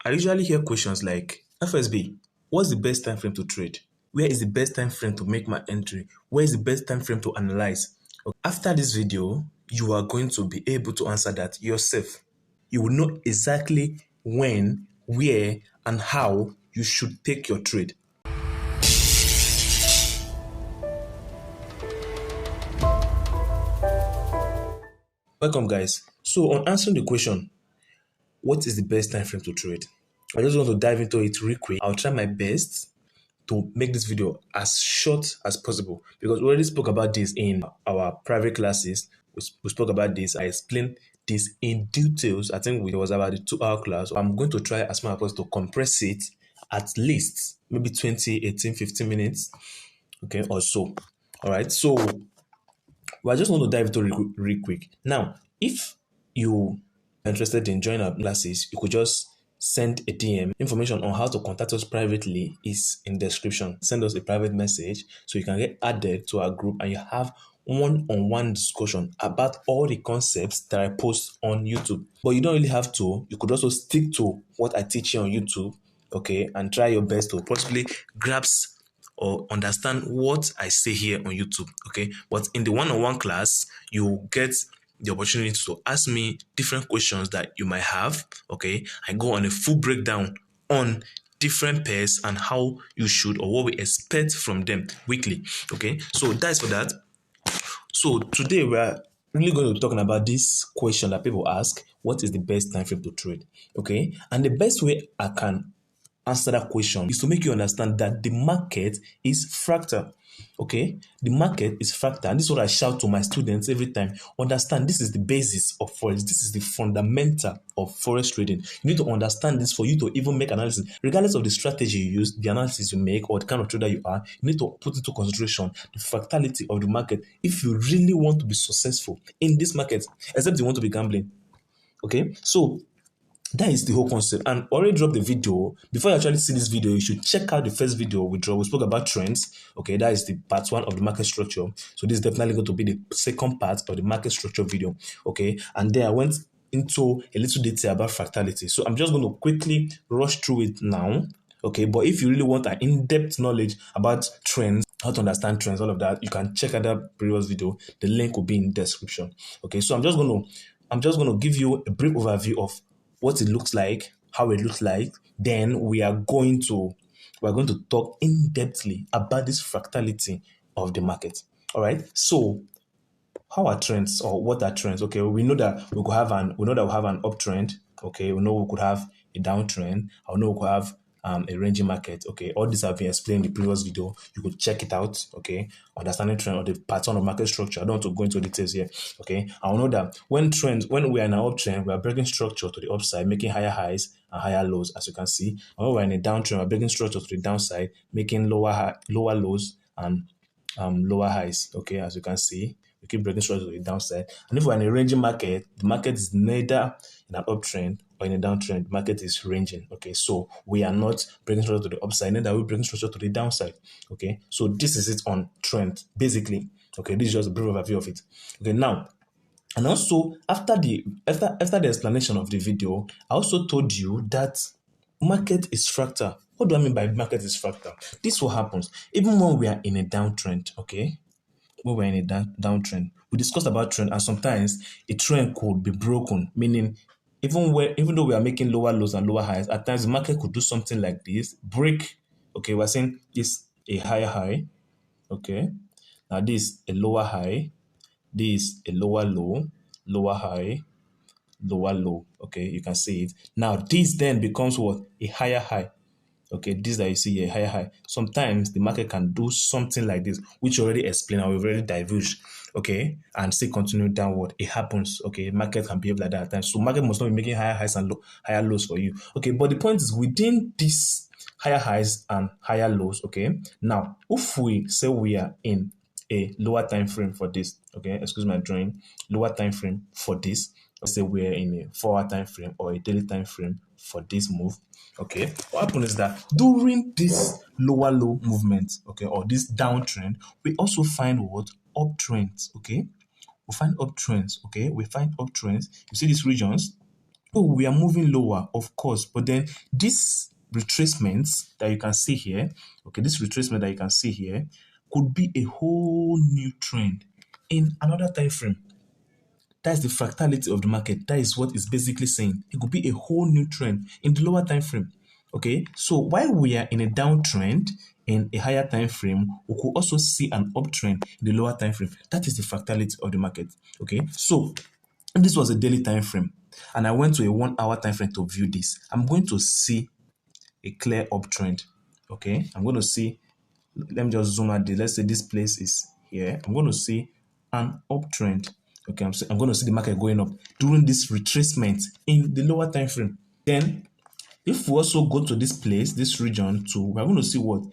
I usually hear questions like, FSB, what's the best time frame to trade? Where is the best time frame to make my entry? Where is the best time frame to analyze? After this video, you are going to be able to answer that yourself. You will know exactly when, where, and how you should take your trade. Welcome, guys. So on answering the question, what is the best time frame to trade? I just want to dive into it real quick. I'll try my best to make this video as short as possible because we already spoke about this in our private classes. We spoke about this. I explained this in details. I think it was about a 2-hour class. I'm going to try as much as possible to compress it at least maybe 20, 18, 15 minutes, okay, or so. All right. So I just want to dive into real quick. Now, if you are interested in joining our classes, you could just send a DM. Information on how to contact us privately is in the description. Send us a private message so you can get added to our group and you have one-on-one discussion about all the concepts that I post on YouTube. But you don't really have to. You could also stick to what I teach you on YouTube, okay, and try your best to possibly grasp or understand what I say here on YouTube, okay? But in the one-on-one class, you get the opportunity to ask me different questions that you might have, okay? I go on a full breakdown on different pairs and how you should or what we expect from them weekly, okay? So that's for that. So today we're really going to be talking about this question that people ask, what is the best time frame to trade, okay? And the best way I can answer that question is to make you understand that the market is fractal. Okay, the market is fractal. And this is what I shout to my students every time. Understand, this is the basis of forex. This is the fundamental of forex trading. You need to understand this for you to even make analysis. Regardless of the strategy you use, the analysis you make, or the kind of trader you are, you need to put into consideration the fractality of the market if you really want to be successful in this market, except you want to be gambling. Okay, so that is the whole concept. And already dropped the video. Before you actually see this video, you should check out the first video we dropped. We spoke about trends. Okay, that is the part 1 of the market structure. So this is definitely going to be the second part of the market structure video. Okay, and then I went into a little detail about fractality. So I'm just going to quickly rush through it now. Okay, but if you really want an in-depth knowledge about trends, how to understand trends, all of that, you can check out that previous video. The link will be in the description. Okay, so I'm just going to give you a brief overview of what it looks like, how it looks like. Then we're going to talk in-depthly about this fractality of the market. All right. So how are trends, or what are trends? Okay, we know that we have an uptrend. Okay, we know we could have a downtrend. I know we could have a ranging market. Okay, all this have been explained in the previous video. You could check it out. Okay, understanding trend or the pattern of market structure. I don't want to go into details here. Okay, I know that when we are in an uptrend, we are breaking structure to the upside, making higher highs and higher lows, as you can see. And when we're in a downtrend, we're breaking structure to the downside, making lower lows and lower highs. Okay, as you can see. We keep breaking structure to the downside. And if we're in a ranging market, the market is neither in an uptrend or in a downtrend. The market is ranging. Okay, so we are not breaking structure to the upside, neither are we breaking structure to the downside. Okay, so this is it on trend, basically. Okay, this is just a brief overview of it. Okay, now, and also after the explanation of the video, I also told you that market is fractal. What do I mean by market is fractal? This is what happens even when we are in a downtrend. Okay, when we're in a downtrend, we discussed about trend, and sometimes a trend could be broken, meaning even though we are making lower lows and lower highs, at times the market could do something like this, break. Okay, we're saying this a higher high. Okay, now this a lower high, this a lower low, lower high, lower low. Okay, you can see it. Now this then becomes what? A higher high. Okay, this that you see a higher high. Sometimes the market can do something like this, which you already explained and we've already divulged. Okay, and still continue downward. It happens. Okay, market can behave like that at times. So market must not be making higher highs and higher lows for you. Okay, but the point is within this higher highs and higher lows. Okay, now if we say we are in a lower time frame for this, okay, excuse my drawing, lower time frame for this. Let's say we're in a 4-hour time frame or a daily time frame for this move. Okay, what happens is that during this lower low movement, okay, or this downtrend, we also find what? Uptrends. Okay, we find uptrends. Okay, we find uptrends. You see these regions, Oh, we are moving lower, of course, but then this retracement that you can see here, okay, this retracement that you can see here could be a whole new trend in another time frame. That's the fractality of the market. That is what it's basically saying. It could be a whole new trend in the lower time frame. Okay, so while we are in a downtrend in a higher time frame, we could also see an uptrend in the lower time frame. That is the fractality of the market. Okay, so if this was a daily time frame and I went to a 1 hour time frame to view this, I'm going to see a clear uptrend. Okay, I'm going to see, let me just zoom out this. Let's say this place is here. I'm going to see an uptrend. Okay, I'm going to see the market going up during this retracement in the lower time frame. Then, if we also go to this place, this region too, we're going to see what?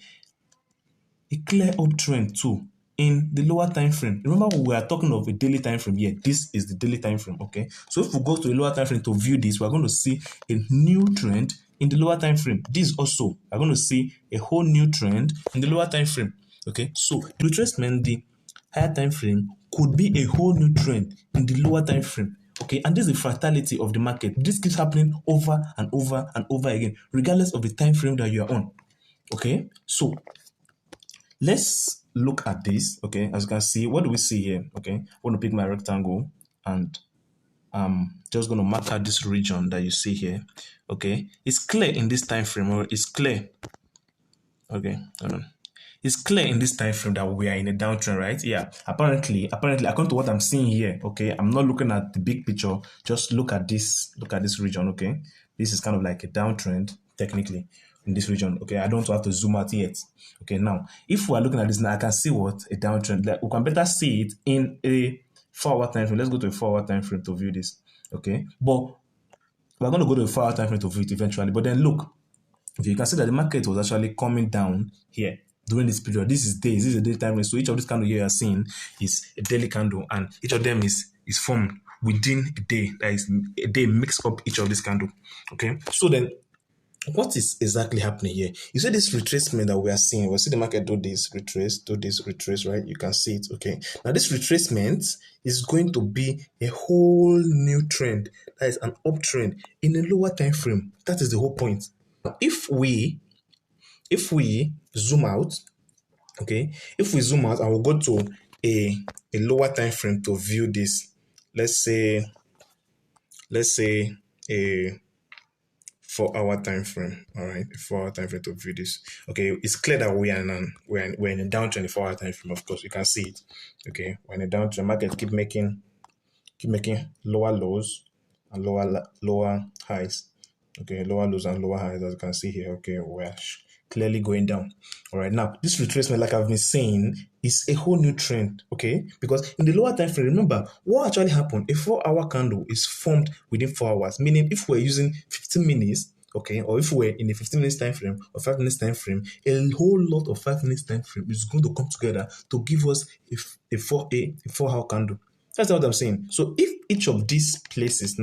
A clear uptrend too in the lower time frame. Remember, we are talking of a daily time frame here. This is the daily time frame. Okay, so if we go to a lower time frame to view this, we're going to see a new trend in the lower time frame. This also, we're going to see a whole new trend in the lower time frame. Okay, so the retracement, the higher time frame could be a whole new trend in the lower time frame. Okay, and this is the fractality of the market. This keeps happening over and over and over again, regardless of the time frame that you are on. Okay, so let's look at this. Okay, as you can see, what do we see here? Okay, I'm going to pick my rectangle and I'm just going to mark out this region that you see here. Okay, it's clear in this time frame, or it's clear. Okay, hold on. It's clear in this time frame that we are in a downtrend, right? Yeah. Apparently, according to what I'm seeing here, okay, I'm not looking at the big picture. Just look at this region, okay? This is kind of like a downtrend, technically, in this region. Okay, I don't have to zoom out yet. Okay, now, if we are looking at this now, I can see what a downtrend. Like, we can better see it in a 4-hour time frame. Let's go to a 4-hour time frame to view this. Okay, but we're going to go to a 4-hour time frame to view it eventually. But then look, you can see that the market was actually coming down here during this period. This is days, this is a daily time frame. So each of these candles you are seeing is a daily candle, and each of them is formed within a day. That is a day mixed up each of these candles. Okay, so then what is exactly happening here? You see this retracement that we are seeing. We'll see the market do this, retrace, right? You can see it. Okay, now this retracement is going to be a whole new trend. That is an uptrend in a lower time frame. That is the whole point. If we zoom out, okay, if we zoom out and we'll go to a lower time frame to view this, let's say a 4-hour time frame. All right, a 4-hour time frame to view this. Okay, it's clear that we're in a downtrend. 4-hour time frame, of course, you can see it. Okay, we're in a downtrend. Market keep making lower lows and lower highs. Okay, lower lows and lower highs, as you can see here. Okay, we're clearly going down. All right, now this retracement, like I've been saying, is a whole new trend. Okay, because in the lower time frame, remember what actually happened. A 4-hour candle is formed within 4 hours, meaning if we're using 15 minutes, okay, or if we're in a 15 minutes time frame or 5 minutes time frame, a whole lot of 5 minutes time frame is going to come together to give us a 4-hour candle. That's what I'm saying. So if each of these places,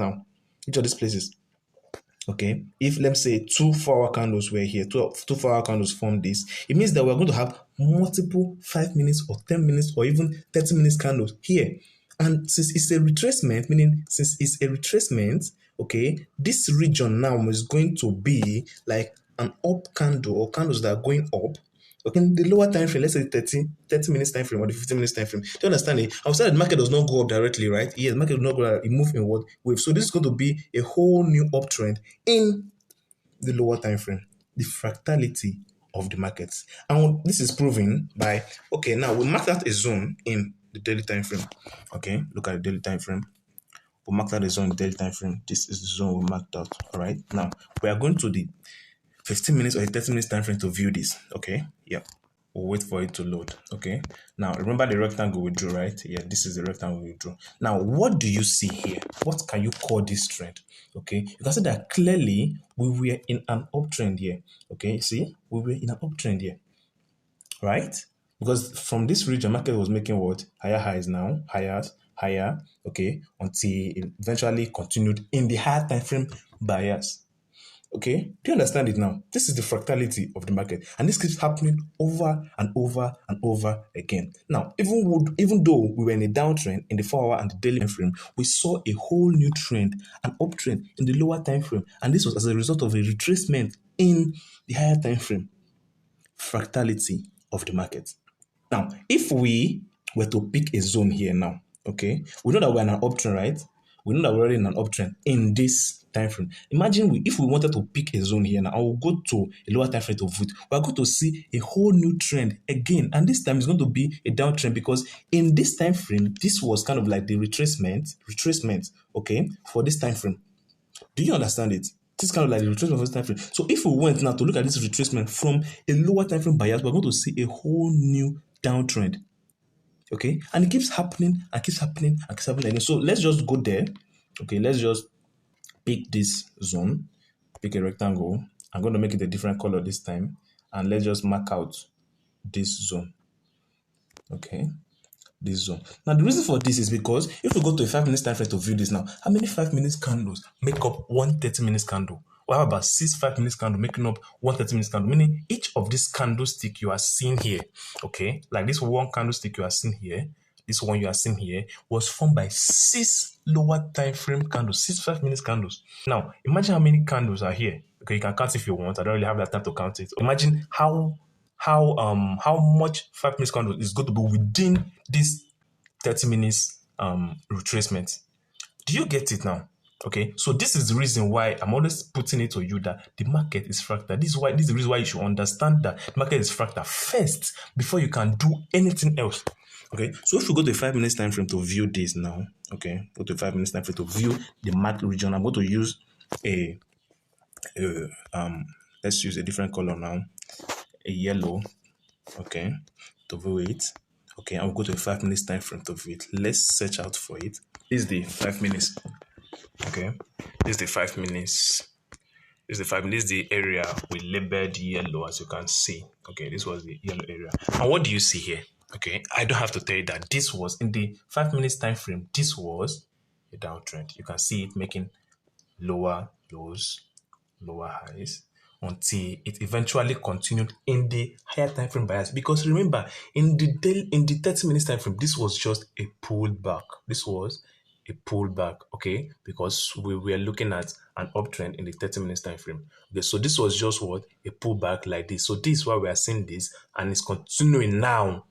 okay, if let's say 2 4-hour candles were here, two 4-hour candles form this, it means that we're going to have multiple 5 minutes or 10 minutes or even 30 minutes candles here. And since it's a retracement, okay, this region now is going to be like an up candle or candles that are going up. Okay, in the lower time frame, let's say 30 minutes time frame or the 15 minutes time frame. Do you understand it? Outside the market does not go up directly, right? Yes, the market does not go up, it moves in what wave. So this is going to be a whole new uptrend in the lower time frame, the fractality of the markets. And this is proven by, okay, now we mark out a zone in the daily time frame. Okay, look at the daily time frame. We marked out a zone in the daily time frame. This is the zone we marked out. All right, now we are going to the 15 minutes or 30 minutes time frame to view this. Okay, yeah, we'll wait for it to load. Okay, now remember the rectangle we drew, right? Yeah, this is the rectangle we drew. Now what do you see here? What can you call this trend? Okay, you can see that clearly we were in an uptrend here. Okay, see, we were in an uptrend here, right? Because from this region, market was making what? Higher highs now, higher, okay, until it eventually continued in the higher time frame bias. Okay, do you understand it now? This is the fractality of the market, and this keeps happening over and over and over again. Now, even though we were in a downtrend in the 4 hour and the daily time frame, we saw a whole new trend, an uptrend in the lower time frame, and this was as a result of a retracement in the higher time frame. Fractality of the market. Now, if we were to pick a zone here now, okay, we know that we're in an uptrend, right? We know that we're already in an uptrend in this time frame. Imagine if we wanted to pick a zone here now, I will go to a lower time frame to vote. We're going to see a whole new trend again, and this time is going to be a downtrend because in this time frame, this was kind of like the retracement, okay, for this time frame. Do you understand it? This is kind of like the retracement of this time frame. So if we went now to look at this retracement from a lower time frame bias, we're going to see a whole new downtrend. Okay, and it keeps happening and keeps happening and keeps happening again. So let's just go there. Okay, let's just pick this zone, pick a rectangle. I'm going to make it a different color this time, and let's just mark out this zone. Okay, this zone. Now the reason for this is because if we go to a 5 minutes time frame to view this now, how many 5 minutes candles make up one 30 minutes candle? We have about 6 5 minutes candle making up one 30 minutes candle, meaning each of these candlestick you are seeing here, okay, like this one candlestick you are seeing here, this one you are seeing here was formed by 6 lower time frame candles, 6 5 minutes candles. Now imagine how many candles are here. Okay, you can count if you want. I don't really have that time to count it. Imagine how much 5 minutes candle is going to be within this 30 minutes retracement. Do you get it now? Okay, so this is the reason why I'm always putting it to you that the market is fractal. This is the reason why you should understand that the market is fractal first before you can do anything else. Okay, so if we go to a 5 minutes time frame to view this now, okay, go to a 5 minutes time frame to view the market region. I'm going to use let's use a different color now, a yellow, okay, to view it. Okay, I'll go to a 5 minutes time frame to view it. Let's search out for it. This is the 5 minutes. Okay, this is the 5 minutes. This is the 5 minutes, the area we labeled yellow, as you can see. Okay, this was the yellow area. And what do you see here? Okay, I don't have to tell you that this was in the 5 minutes time frame. This was a downtrend. You can see it making lower lows, lower highs, until it eventually continued in the higher time frame bias. Because remember, in the 30 minutes time frame, this was just a pullback. This was a pullback, okay? Because we were looking at an uptrend in the 30 minutes time frame. Okay, so this was just what? A pullback like this. So this is why we are seeing this, and it's continuing now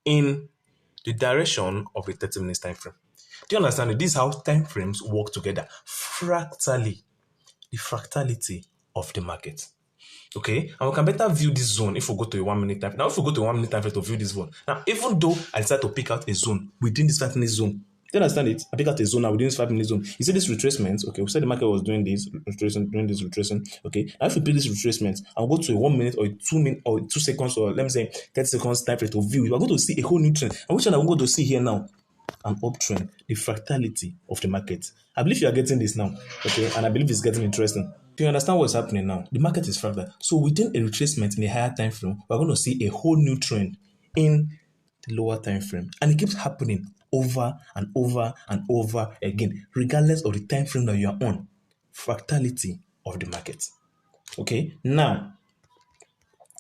in the direction of the 30 minutes time frame. Do you understand it? This is how time frames work together fractally. The fractality of the market. Okay, and we can better view this zone if we go to a 1 minute time. Now, if we go to a 1 minute time frame to view this zone, now even though I decided to pick out a zone within this 5 minute zone, do you understand it? I pick out a zone now within this 5 minute zone. You see this retracement? Okay, we said the market was doing this retracement. Okay, now if we pick this retracement and go to a 1 minute or 2 minute or 2 seconds or let me say 30 seconds time frame to view, we are going to see a whole new trend. And which one are we going to see here now? An uptrend, the fractality of the market. I believe you are getting this now, okay, and I believe it's getting interesting. Do you understand what's happening now? The market is fractal. So within a retracement in a higher time frame, we're going to see a whole new trend in the lower time frame, and it keeps happening over and over and over again, regardless of the time frame that you are on. Fractality of the market. Okay, now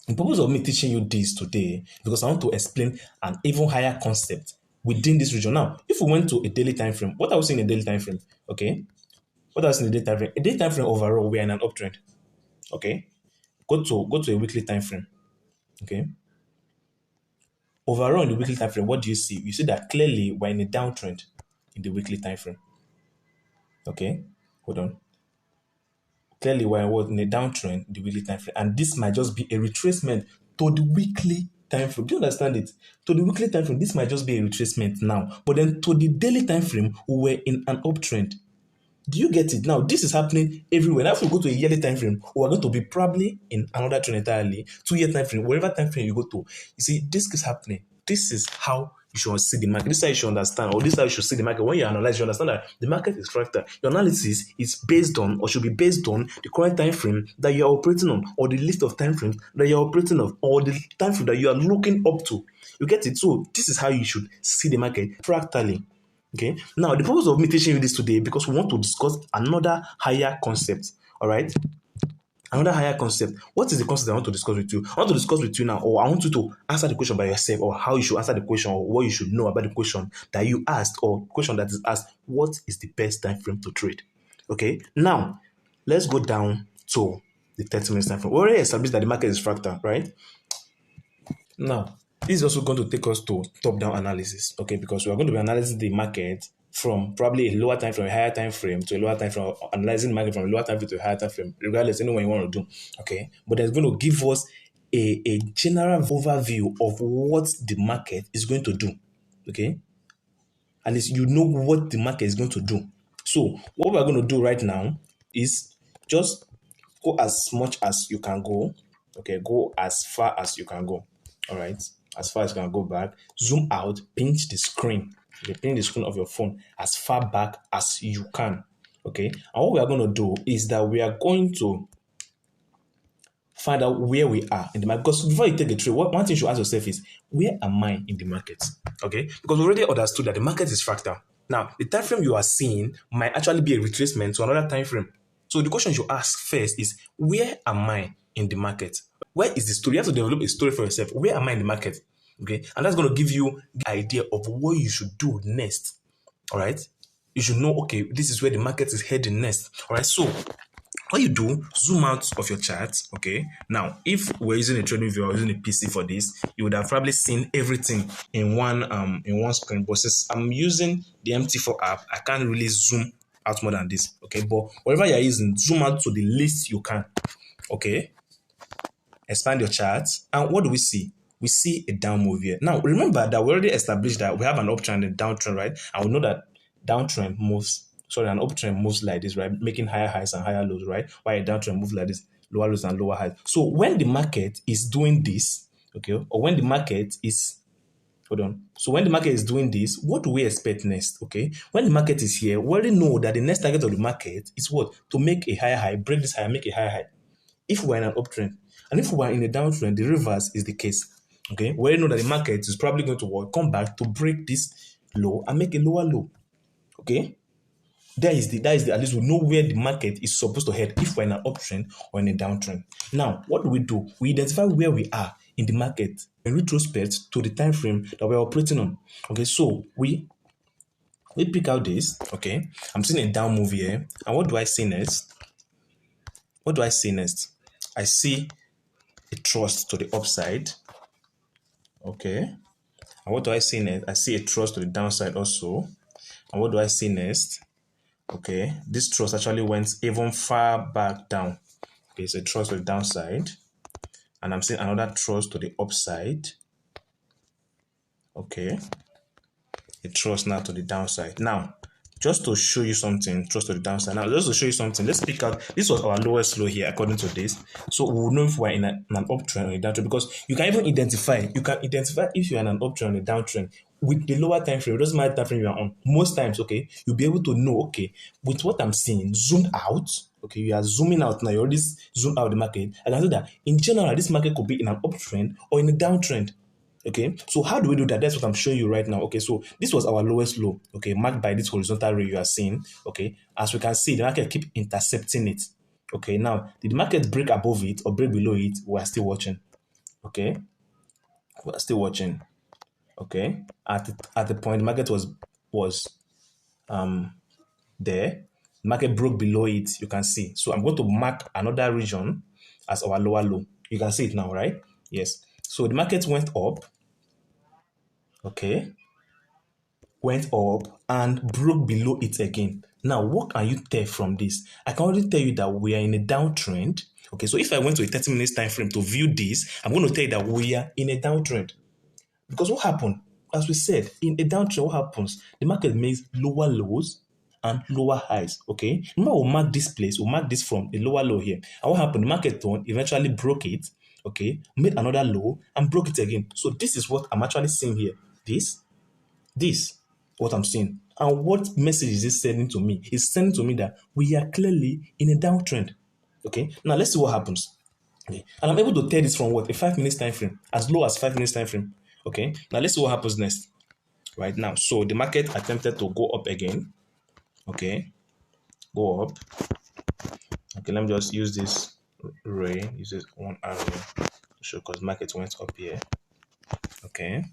the purpose of me teaching you this today because I want to explain an even higher concept within this region. Now, if we went to a daily time frame, what are we seeing in a daily time frame? Okay, what are we seeing in a daily time frame? A daily time frame overall, we are in an uptrend. Okay, go to a weekly time frame. Okay, overall in the weekly time frame, what do you see? You see that clearly we're in a downtrend in the weekly time frame. Okay, hold on. Clearly we're in a downtrend in the weekly time frame, and this might just be a retracement to the weekly time frame. Do you understand it? To the weekly time frame, this might just be a retracement now, but then to the daily time frame, we were in an uptrend. Do you get it? Now, this is happening everywhere. Now, if we go to a yearly time frame, we're going to be probably in another trend entirely, 2-year time frame, wherever time frame you go to. You see, this is happening. This is how you should see the market. This is how you should understand, or this is how you should see the market. When you analyze, you understand that the market is fractal. Your analysis is based on, or should be based on, the current time frame that you are operating on, or the list of time frames that you are operating on, or the time frame that you are looking up to. You get it? So, this is how you should see the market fractally. Okay. Now, the purpose of me teaching you this today because we want to discuss another higher concept. All right. Another higher concept. What is the concept I want to discuss with you? I want to discuss with you now, or I want you to answer the question by yourself, or how you should answer the question, or what you should know about the question that you asked, or question that is asked. What is the best time frame to trade? Okay. Now, let's go down to the 30 minutes time frame. We already established that the market is fractal, right? Now, this is also going to take us to top-down analysis, okay? Because we are going to be analyzing the market from probably a lower time frame, a higher time frame to a lower time frame, analyzing the market from a lower time frame to a higher time frame, regardless, anyone you want to do, okay? But it's going to give us a general overview of what the market is going to do, okay? At least you know what the market is going to do. So what we're going to do right now is just go as much as you can go. Okay, go as far as you can go. All right, as far as you can go back. Zoom out, pinch the screen. Okay, pinch the screen of your phone as far back as you can. Okay, and what we are going to do is that we are going to find out where we are in the market. Because before you take a trade, one thing you should ask yourself is, where am I in the market? Okay, because we already understood that the market is fractal. Now, the time frame you are seeing might actually be a retracement to another time frame. So the question you ask first is, where am I in the market? Where is the story? You have to develop a story for yourself. Where am I in the market? Okay, and that's going to give you the idea of what you should do next. All right, you should know, okay, this is where the market is heading next. All right, so what you do, zoom out of your chart. Okay, now if we're using a trading view or using a PC for this, you would have probably seen everything in one screen. But since I'm using the MT4 app, I can't really zoom out more than this. Okay, but whatever you're using, zoom out to the least you can. Okay, expand your chart, and what do we see? We see a down move here. Now remember that we already established that we have an uptrend and a downtrend, right? And we know that downtrend moves, sorry, an uptrend moves like this, right? Making higher highs and higher lows, right? While a downtrend moves like this, lower lows and lower highs. So when the market is doing this, okay, or when the market is, hold on. So when the market is doing this, what do we expect next? Okay, when the market is here, we already know that the next target of the market is what? To make a higher high, break this high, make a higher high. If we're in an uptrend, and if we're in a downtrend, the reverse is the case. Okay, we already know that the market is probably going to come back to break this low and make a lower low. Okay, that is the at least we know where the market is supposed to head if we're in an uptrend or in a downtrend. Now, what do? We identify where we are in the market in retrospect to the time frame that we're operating on. Okay, so we pick out this. Okay, I'm seeing a down move here, and what do I see next? What do I see next? I see a thrust to the upside. Okay, and what do I see next? I see a thrust to the downside also. And what do I see next? Okay, this thrust actually went even far back down. Okay, it's a thrust to the downside, and I'm seeing another thrust to the upside. Okay, a thrust now to the downside. Now, just to show you something, thrust to the downside. Now, just to show you something, let's pick out, this was our lowest low here according to this. So we'll know if we're in an uptrend or a downtrend, because you can even identify, if you're in an uptrend or a downtrend with the lower time frame. It doesn't matter the time frame you're on. Most times, okay, you'll be able to know, okay, with what I'm seeing, zoomed out. Okay, you are zooming out now, you already zoomed out the market. I can say that in general, this market could be in an uptrend or in a downtrend. Okay, so how do we do that? That's what I'm showing you right now. Okay, so this was our lowest low, okay, marked by this horizontal ray you are seeing. Okay, as we can see, the market keep intercepting it. Okay, now did the market break above it or break below it? We are still watching. Okay, we are still watching. Okay, at the point the market was there, the market broke below it. You can see. So I'm going to mark another region as our lower low. You can see it now, right? Yes. So the market went up. Okay, went up and broke below it again. Now, what can you tell from this? I can already tell you that we are in a downtrend. Okay, so if I went to a 30 minutes time frame to view this, I'm going to tell you that we are in a downtrend. Because what happened? As we said, in a downtrend, what happens? The market makes lower lows and lower highs. Okay, remember we'll mark this place, we'll mark this from a lower low here. And what happened? The market turned, eventually broke it. Okay, made another low and broke it again. So this is what I'm actually seeing here. This, what I'm seeing. And what message is it sending to me? It's sending to me that we are clearly in a downtrend. Okay, now let's see what happens. Okay, and I'm able to tell this from what? A 5 minutes time frame, as low as 5 minutes time frame. Okay, now let's see what happens next. Right now, so the market attempted to go up again. Okay, go up. Okay, let me just use this ray uses one arrow to show because market went up here. Okay.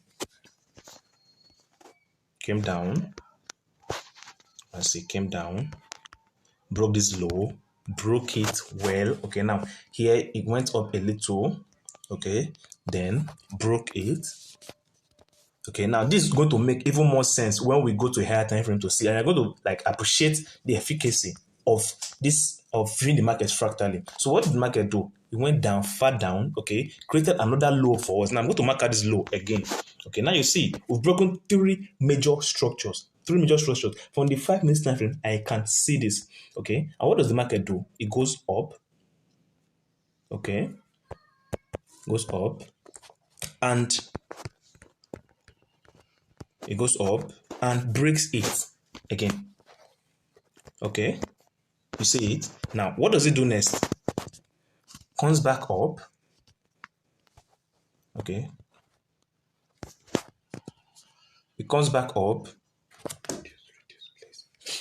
Came down. Let's see, came down. Broke this low. Broke it well. Okay, now here it went up a little. Okay. Then broke it. Okay, now this is going to make even more sense when we go to a higher time frame to see, and you're going to like appreciate the efficacy of this of viewing the market fractally. So what did the market do? It went down, far down, okay, created another low for us. Now I'm going to mark out this low again. Okay, now you see we've broken three major structures. From the 5 minutes time frame, I can see this. Okay, and what does the market do? It goes up. Okay, goes up, and it goes up and breaks it again. Okay, you see it. Now, what does it do next? Comes back up. Okay, it comes back up.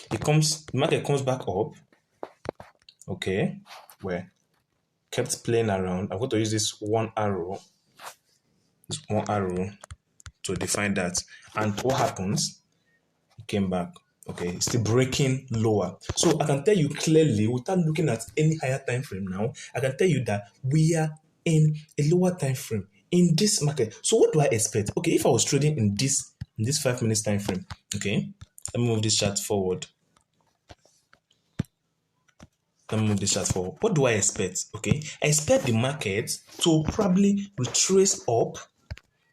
The market comes back up. Okay, where kept playing around. I'm going to use this one arrow to define that. And what happens? It came back. Okay, it's still breaking lower. So I can tell you clearly, without looking at any higher time frame now, I can tell you that we are in a lower time frame in this market. So what do I expect? Okay, if I was trading in this 5 minutes time frame, okay, let me move this chart forward. What do I expect? Okay, I expect the market to probably retrace up.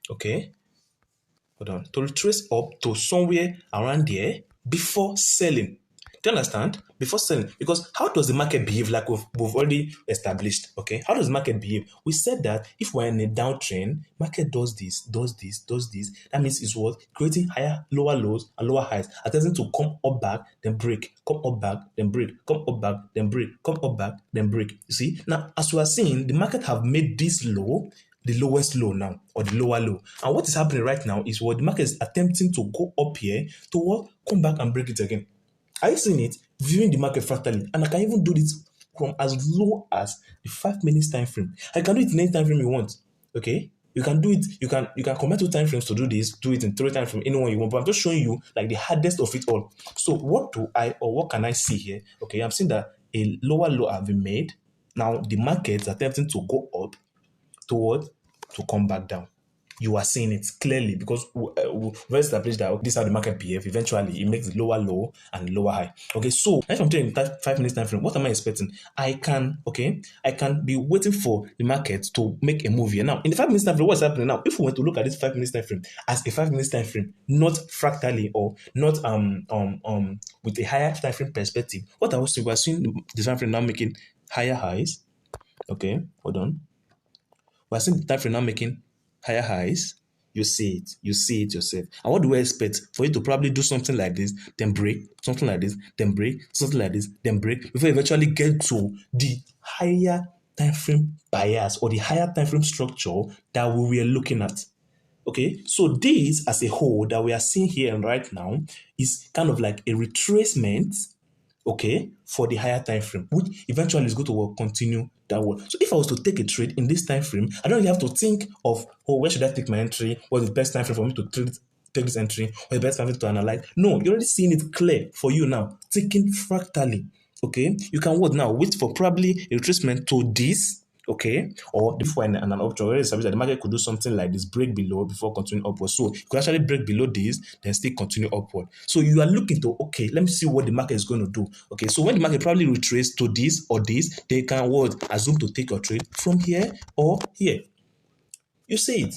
Okay, hold on, to retrace up to somewhere around there before selling. Do you understand? Before selling. Because how does the market behave like we've already established? Okay, how does the market behave? We said that if we're in a downtrend, market does this. That means it's what? Creating higher, lower lows and lower highs, attempting to come up back, then break, come up back, then break, come up back, then break, come up back, then break. You see? Now, as we are seeing, the market have made this low the lowest low now, or the lower low. And what is happening right now is what the market is attempting to go up here to what? Come back and break it again. Are you seeing it? Viewing the market fractally. And I can even do this from as low as the 5 minutes time frame. I can do it in any time frame you want. Okay? You can do it, you can combine 2 time frames to do this, do it in 3 time frames, anyone you want. But I'm just showing you like the hardest of it all. So what can I see here? Okay, I'm seeing that a lower low have been made. Now the market is attempting to go up toward to come back down. You are seeing it clearly because we've established that this is how the market behaves. Eventually, it makes the lower low and lower high. Okay, so if I'm doing 5 minutes time frame, what am I expecting? I can be waiting for the market to make a move here. Now, in the 5 minutes time frame, what's happening now? If we were to look at this 5 minutes time frame as a 5 minutes time frame, not fractally or not with a higher time frame perspective, what I was saying, we're seeing the time frame now making higher highs. Okay, hold on. We're seeing the time frame now making higher highs. You see it yourself. And what do we expect? For you to probably do something like this, then break, something like this, then break, something like this, then break, before you eventually get to the higher time frame bias or the higher time frame structure that we were looking at. Okay, so this as a whole that we are seeing here and right now is kind of like a retracement, okay, for the higher time frame, which eventually is going to continue downward. So if I was to take a trade in this time frame, I don't really have to think of, oh, where should I take my entry? What's the best time frame for me to take this entry? What's the best time frame to analyze? No, you're already seeing it clear for you now, taking fractally. Okay, you can what now? Wait for probably a retracement to this. Okay, or before an uptrend, already established that the market could do something like this, break below before continuing upward. So you could actually break below this, then still continue upward. So you are looking to, okay, let me see what the market is going to do. Okay, so when the market probably retraces to this or this, they can assume to take your trade from here or here. You see it.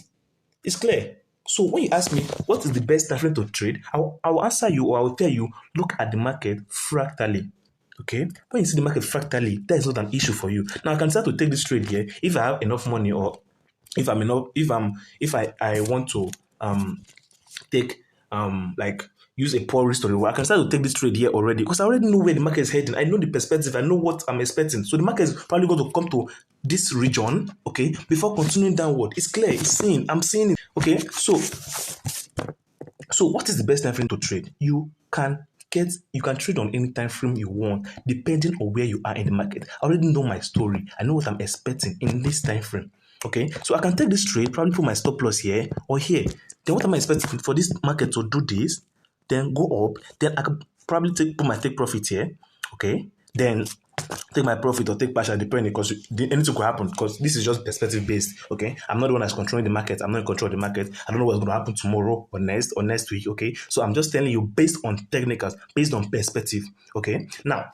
It's clear. So when you ask me what is the best time frame to trade, I will answer you, or I will tell you, look at the market fractally. Okay, when you see the market fractally, that is not an issue for you. Now I can start to take this trade here if I have enough money, or if I want to take like use a poor risk to reward. I can start to take this trade here already because I already know where the market is heading. I know the perspective. I know what I'm expecting. So the market is probably going to come to this region, okay, before continuing downward. It's clear. It's seen. I'm seeing it. Okay, so what is the best time frame to trade? You can you can trade on any time frame you want, depending on where you are in the market. I already know my story. I know what I'm expecting in this time frame. Okay, so I can take this trade, probably put my stop loss here or here. Then what am I expecting for this market to do this? Then go up. Then I can probably put my take profit here. Okay, then take my profit or take partial depending, because anything could happen, because this is just perspective based. Okay, I'm not the one that's controlling the market. I'm not in control of the market. I don't know what's going to happen tomorrow or next week. Okay, so I'm just telling you based on technicals, based on perspective. Okay, now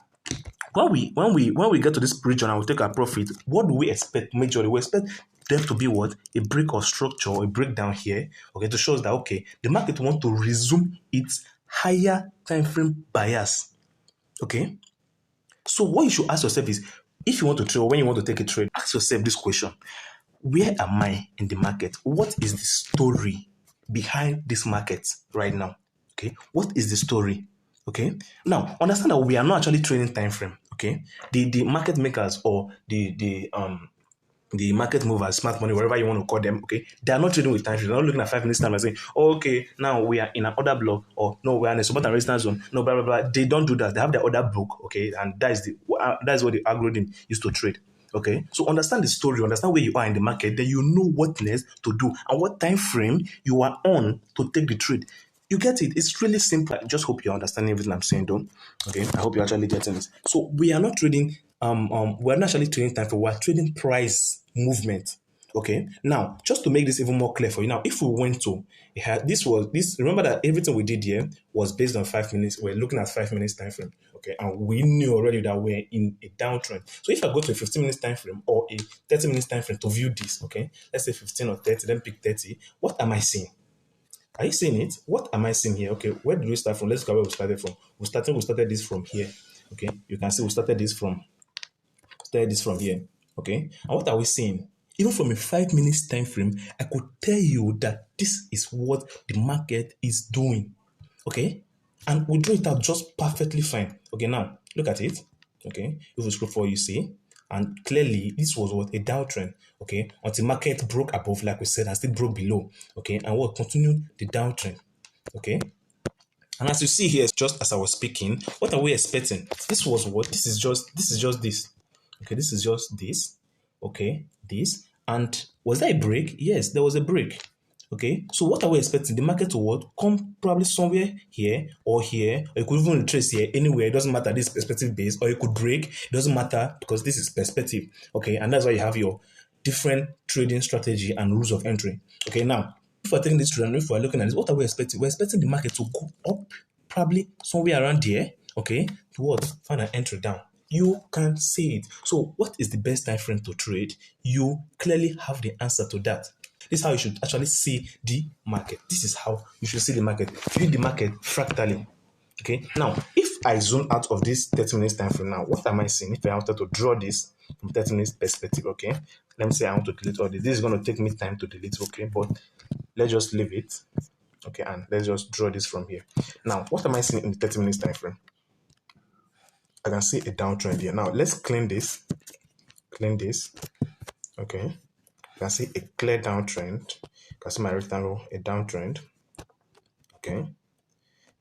when we get to this region and we take our profit, what do we expect majorly? We expect them to be what? A break of structure or a breakdown here, okay, to show us that okay, the market wants to resume its higher time frame bias. Okay, so what you should ask yourself is, if you want to trade or when you want to take a trade, ask yourself this question: where am I in the market? What is the story behind this market right now? Okay, what is the story? Okay, now understand that we are not actually trading time frame. Okay, the market makers or the market movers, smart money, whatever you want to call them, okay, they are not trading with time frame. They're not looking at 5 minutes time and saying, oh, okay, now we are in an order block, or no, we are in a support and resistance zone. No, blah blah blah. They don't do that. They have their order book, okay, and that's what the algorithm used to trade. Okay, so understand the story, understand where you are in the market, then you know what next to do and what time frame you are on to take the trade. You get it? It's really simple. I just hope you're understanding everything I'm saying, though. Okay, I hope you're actually getting this. So we are not trading. We're not actually trading time frame. We're trading price movement. Okay. Now, just to make this even more clear for you, now, if we went to this. Remember that everything we did here was based on 5 minutes. We're looking at 5 minutes time frame. Okay, and we knew already that we're in a downtrend. So if I go to a 15 minutes time frame or a 30 minutes time frame to view this, okay, let's say 15 or 30, then pick 30. What am I seeing? Are you seeing it? What am I seeing here? Okay, where did we start from? Let's go where we started from. We started this from here. Okay, you can see we started this from here. Okay, and what are we seeing? Even from a 5 minutes time frame, I could tell you that this is what the market is doing. Okay, and we drew it out just perfectly fine. Okay, now look at it. Okay, if we scroll forward, you see, and clearly this was what a downtrend. Okay, until market broke above, like we said, and still broke below. Okay, and what continued the downtrend. Okay, and as you see here, just as I was speaking, what are we expecting? This was what? This is just this. Okay, this is just this. Okay, this. And was there a break? Yes, there was a break. Okay, so what are we expecting? The market to what? Come probably somewhere here, or it could even retrace here, anywhere. It doesn't matter. This is perspective based, or it could break. It doesn't matter because this is perspective. Okay, and that's why you have your different trading strategy and rules of entry. Okay, now if we're taking this trend, if we're looking at this, what are we expecting? We're expecting the market to go up, probably somewhere around here. Okay, to what? Find an entry down. You can see it. So, what is the best time frame to trade? You clearly have the answer to that. This is how you should actually see the market. This is how you should see the market. View the market fractally. Okay. Now, if I zoom out of this 30 minutes time frame now, what am I seeing? If I wanted to draw this from 30 minutes perspective, okay. Let me say I want to delete all this. This is going to take me time to delete, okay, but let's just leave it. Okay, and let's just draw this from here. Now, what am I seeing in the 30 minutes time frame? I can see a downtrend here. Now, let's clean this. Okay. You can see a clear downtrend. You can see my rectangle, a downtrend. Okay.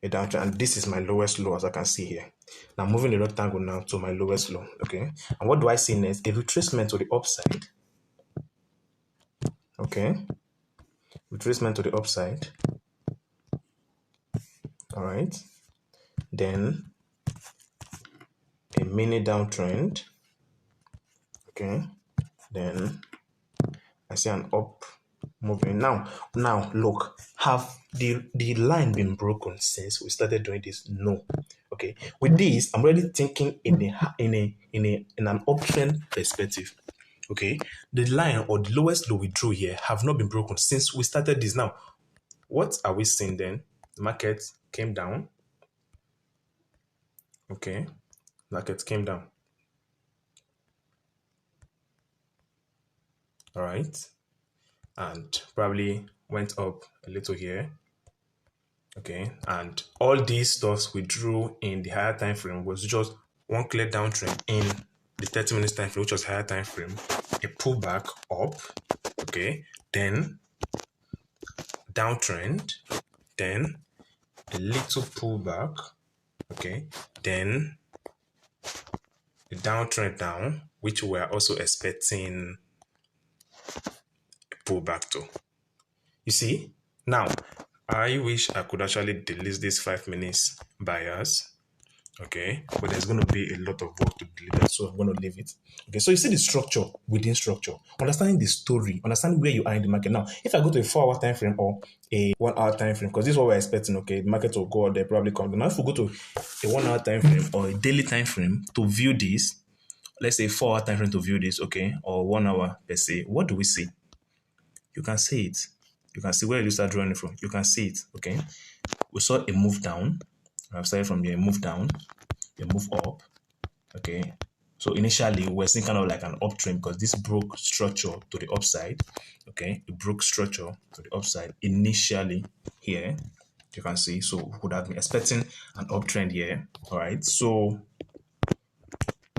A downtrend. And this is my lowest low, as I can see here. Now, moving the rectangle now to my lowest low. Okay. And what do I see next? A retracement to the upside. Okay. Retracement to the upside. All right. Then a mini downtrend. Okay. Then I see an up moving. Now look, have the line been broken since we started doing this? No. Okay. With this, I'm already thinking in an uptrend perspective. Okay. The line or the lowest low we drew here have not been broken since we started this. Now, what are we seeing then? The market came down. Okay. Market came down. All right. And probably went up a little here. Okay, and all these stuffs we drew in the higher time frame was just one clear downtrend in the 30 minutes time frame, which was higher time frame, a pullback up, okay, then downtrend, then a little pullback, Okay, then the downtrend down, which we are also expecting a pullback to. You see, now I wish I could actually delete this 5 minutes bias. Okay, but there's going to be a lot of work to delete that, so I'm going to leave it. Okay, so you see the structure within structure, understanding the story, understanding where you are in the market. Now, if I go to a 4-hour time frame or a 1-hour time frame, because this is what we're expecting, okay, the market will go out there, probably come down. Now, if we go to a 1-hour time frame or a daily time frame to view this, let's say 4-hour time frame to view this, okay, or 1 hour per se, what do we see? You can see it. You can see where you start drawing it from. You can see it, okay. We saw a move down. I've started from here, move down, a move up, okay. So initially we're seeing kind of like an uptrend because this broke structure to the upside, okay. It broke structure to the upside initially here. You can see, so we would have been expecting an uptrend here. All right, so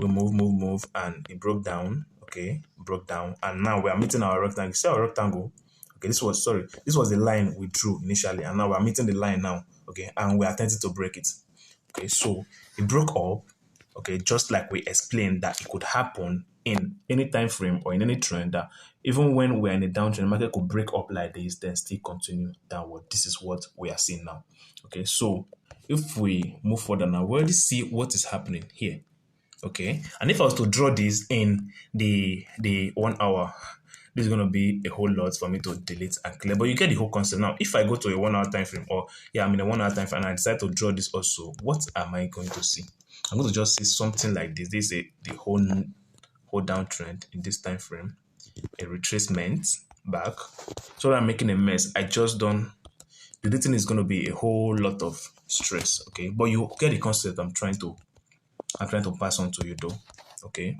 we move, and it broke down, okay, broke down, and now we are meeting our rectangle. See our rectangle, okay, this was the line we drew initially, and now we are meeting the line now, okay, and we are attempting to break it. Okay, so it broke up, okay, just like we explained that it could happen in any time frame or in any trend, that even when we're in a downtrend, the market could break up like this, then still continue downward. This is what we are seeing now. Okay, so if we move further now, we already see what is happening here. Okay, and if I was to draw this in the 1 hour, this is going to be a whole lot for me to delete and clear, but you get the whole concept. Now, if I go to a 1 hour time frame, or I'm in a 1 hour time frame and I decide to draw this also, what am I going to see? I'm going to just see something like this. This is the whole downtrend in this time frame, a retracement back. So I'm making a mess. I just don't. Deleting is going to be a whole lot of stress. Okay, but you get the concept I'm trying to pass on to you though. Okay,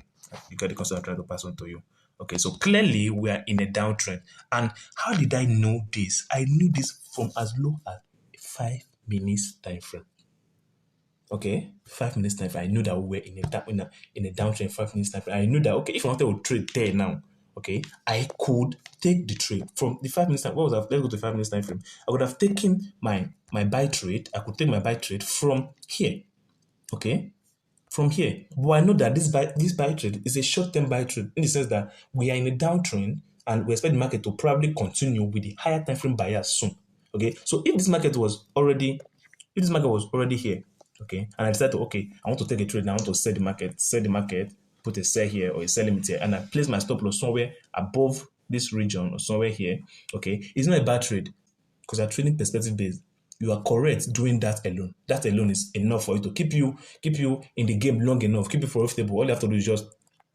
you get the concept I'm trying to pass on to you. Okay, so clearly we are in a downtrend. And how did I know this? I knew this from as low as 5 minutes time frame. Okay, 5 minutes time frame. I knew that we were in a downtrend 5 minutes time frame. I knew that, okay, if I wanted to trade there now, okay, I could take the trade from the 5 minutes time. What was that? Let's go to 5 minutes time frame. I would have taken my buy trade. I could take my buy trade from here. Okay, from here. But I know that this buy trade is a short-term buy trade, in the sense that we are in a downtrend and we expect the market to probably continue with the higher time frame bias soon. Okay, so if this market was already here, okay, and I decided to, okay, I want to take a trade now, I want to sell the market, put a sell here or a sell limit here, and I place my stop loss somewhere above this region or somewhere here, okay, it's not a bad trade because I'm trading perspective based. You are correct doing that alone. That alone is enough for you to keep you in the game long enough, keep you profitable. All you have to do is just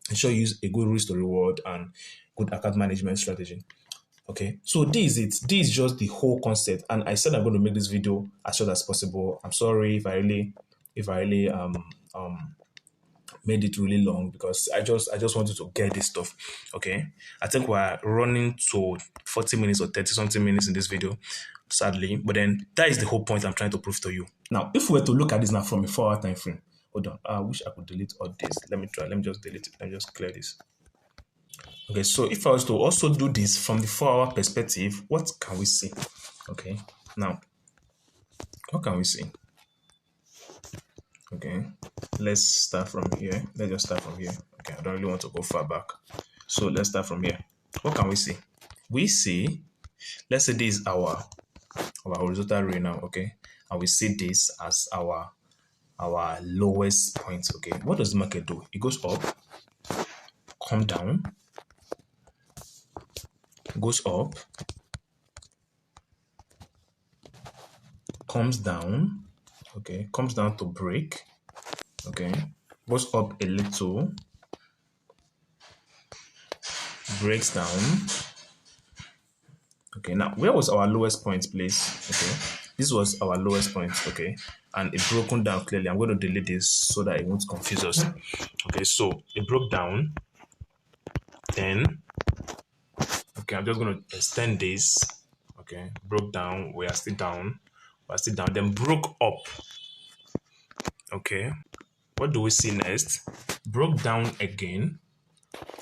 ensure you use a good risk to reward and good account management strategy. Okay, so this is it. This is just the whole concept. And I said I'm going to make this video as short as possible. I'm sorry if I really made it really long, because I just wanted to get this stuff. Okay, I think we're running to 40 minutes or 30 something minutes in this video, sadly, but then that is the whole point I'm trying to prove to you. Now, if we were to look at this now from a 4 hour time frame, hold on, I wish I could delete all this. Let me just delete it. Let me just clear this. Okay, so if I was to also do this from the 4 hour perspective, what can we see? Okay, now, what can we see? Okay, let's start from here. Let's just start from here. Okay, I don't really want to go far back. So let's start from here. What can we see? We see, let's say this is our horizontal ray now, okay? And we see this as our lowest point, okay? What does the market do? It goes up, come down, goes up, comes down, okay? Comes down to break, okay? Goes up a little, breaks down. Okay, now where was our lowest point, please? Okay, this was our lowest point, okay, and it broken down clearly. I'm going to delete this so that it won't confuse us. Okay, so it broke down, then, okay, I'm just going to extend this. Okay, broke down, we are still down, then broke up. Okay, what do we see next? Broke down again.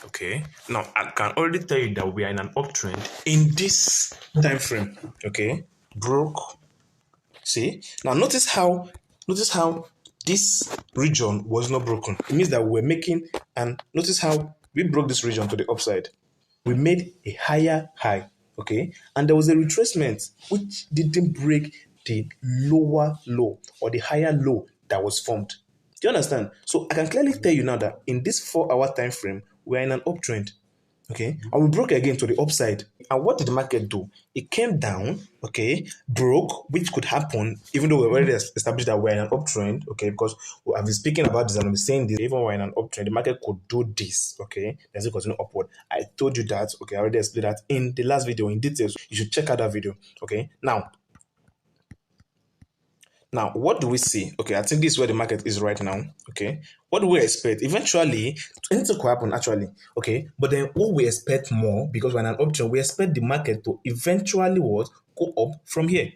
Okay, now I can already tell you that we are in an uptrend in this time frame. Okay, broke. See, now notice how this region was not broken. It means that we're making, and notice how we broke this region to the upside. We made a higher high, okay? And there was a retracement which didn't break the lower low or the higher low that was formed. Do you understand? So I can clearly tell you now that in this 4 hour time frame, we're in an uptrend. Okay, and we broke again to the upside. And what did the market do? It came down, okay, broke, which could happen even though we've already established that we're in an uptrend, okay, because I've been speaking about this and I'm saying this, even when we're in an uptrend, the market could do this, okay, as it continue upward. I told you that, okay, I already explained that in the last video in details. You should check out that video, okay. Now, what do we see? Okay, I think this is where the market is right now. Okay, what do we expect? Eventually, anything could happen actually. Okay, but then what we expect more, because we're in an option, we expect the market to eventually what go up from here.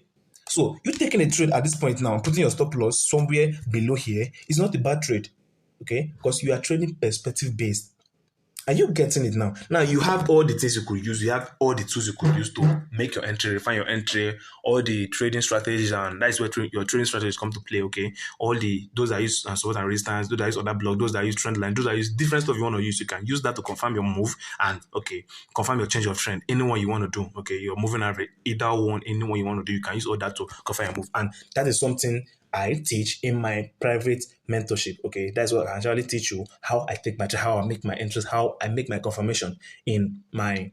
So you taking a trade at this point now, putting your stop loss somewhere below here is not a bad trade. Okay, because you are trading perspective based. Are you getting it now? Now you have all the things you could use. You have all the tools you could use to make your entry, refine your entry, all the trading strategies, and that's where your trading strategies come to play. Okay, all the those that use support and resistance, those that use other block, those that use trend line, those that use different stuff you want to use. You can use that to confirm your move and okay, confirm your change of trend. Anyone you want to do. Okay, you're moving average, either one, anyone you want to do. You can use all that to confirm your move, and that is something I teach in my private mentorship. Okay, that's what I actually teach you how I take my how I make my interest, how I make my confirmation in my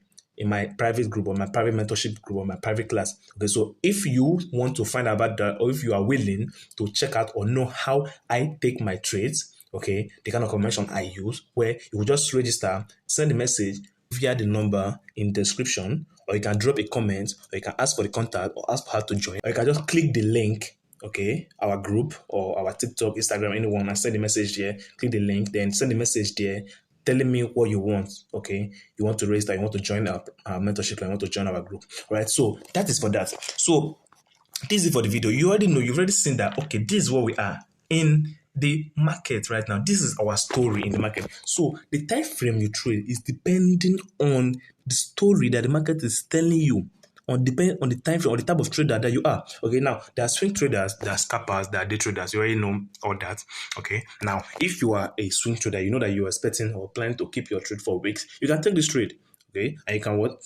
private group or my private mentorship group or my private class. Okay, so if you want to find out about that, or if you are willing to check out or know how I take my trades, okay, the kind of confirmation I use, where you will just register, send a message via the number in the description, or you can drop a comment, or you can ask for the contact, or ask for how to join, or you can just click the link, okay, our group or our TikTok, Instagram, anyone, and send a message there, click the link, then send a message there telling me what you want, okay? You want to raise that, you want to join our mentorship, you want to join our group, all right? So that is for that. So this is for the video. You already know, you've already seen that, okay, this is what we are in the market right now. This is our story in the market. So the time frame you trade is depending on the story that the market is telling you, on depend on the time frame or the type of trader that you are. Okay, now there are swing traders, there are scalpers, there are day traders. You already know all that. Okay, now if you are a swing trader, you know that you are expecting or planning to keep your trade for weeks, you can take this trade. Okay, and you can what?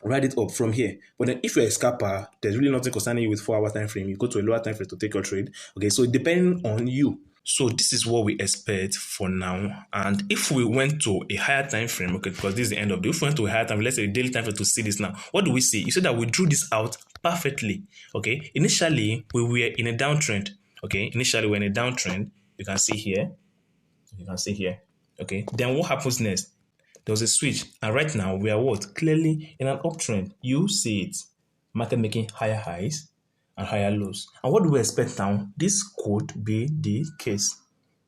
Write it up from here. But then if you're a scalper, there's really nothing concerning you with 4 hour time frame. You go to a lower time frame to take your trade. Okay, so depending on you. So this is what we expect for now. And if we went to a higher time frame, okay, because this is the end of the, if we went to a higher time, let's say a daily time frame to see this now, what do we see? You see that we drew this out perfectly. Okay, initially we were in a downtrend. Okay, initially we're in a downtrend. You can see here. You can see here. Okay, then what happens next? There was a switch, and right now we are what? Clearly in an uptrend. You see it. Market making higher highs and higher lows. And what do we expect now? This could be the case.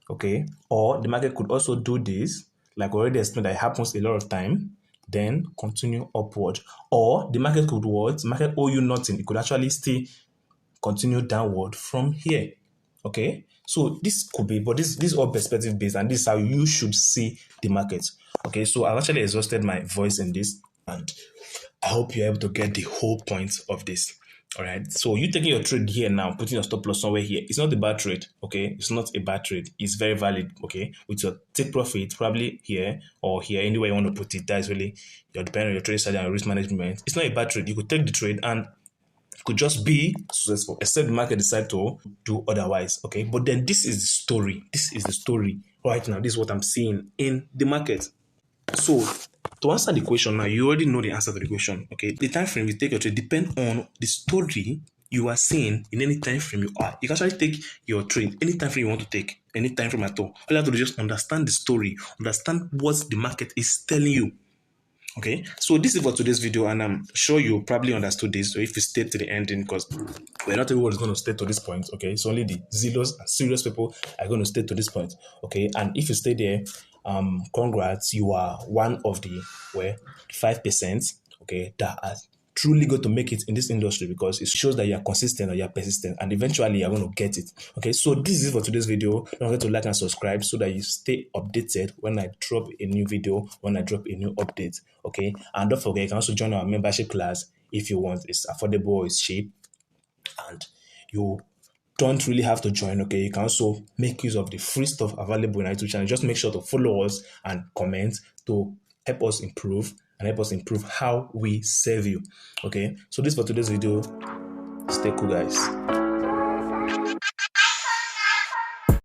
Okay. Or the market could also do this, like we already explained that it happens a lot of time, then continue upward. Or the market could what? The market owe you nothing. It could actually stay continue downward from here. Okay, so this could be, but this is all perspective based, and this is how you should see the market. Okay, so I've actually exhausted my voice in this, and I hope you're able to get the whole point of this. All right, so you taking your trade here now, putting your stop loss somewhere here, it's not a bad trade. Okay, it's not a bad trade. It's very valid. Okay, with your take profit probably here or here, anywhere you want to put it. That's really your depending on your trade strategy and risk management. It's not a bad trade. You could take the trade and could just be successful, except the market decide to do otherwise. Okay, but then this is the story. This is the story right now. This is what I'm seeing in the market. So to answer the question now, you already know the answer to the question. Okay, the time frame you take your trade depend on the story you are seeing in any time frame you are. You can actually take your trade any time frame you want to take, any time frame at all. All you have to do is just understand the story, understand what the market is telling you. Okay, so this is for today's video, and I'm sure you probably understood this. So if you stay to the ending, because we're not everyone is going to stay to this point. Okay, it's only the zealous and serious people are going to stay to this point. Okay, and if you stay there, congrats, you are one of the 5%. Okay, that are truly going to make it in this industry, because it shows that you are consistent or you are persistent, and eventually you're going to get it. Okay, so this is it for today's video. Don't forget to like and subscribe so that you stay updated when I drop a new video, when I drop a new update. Okay, and don't forget, you can also join our membership class if you want. It's affordable, it's cheap, and you don't really have to join, okay? You can also make use of the free stuff available in our YouTube channel. Just make sure to follow us and comment to help us improve and help us improve how we serve you, okay? So this for today's video. Stay cool, guys.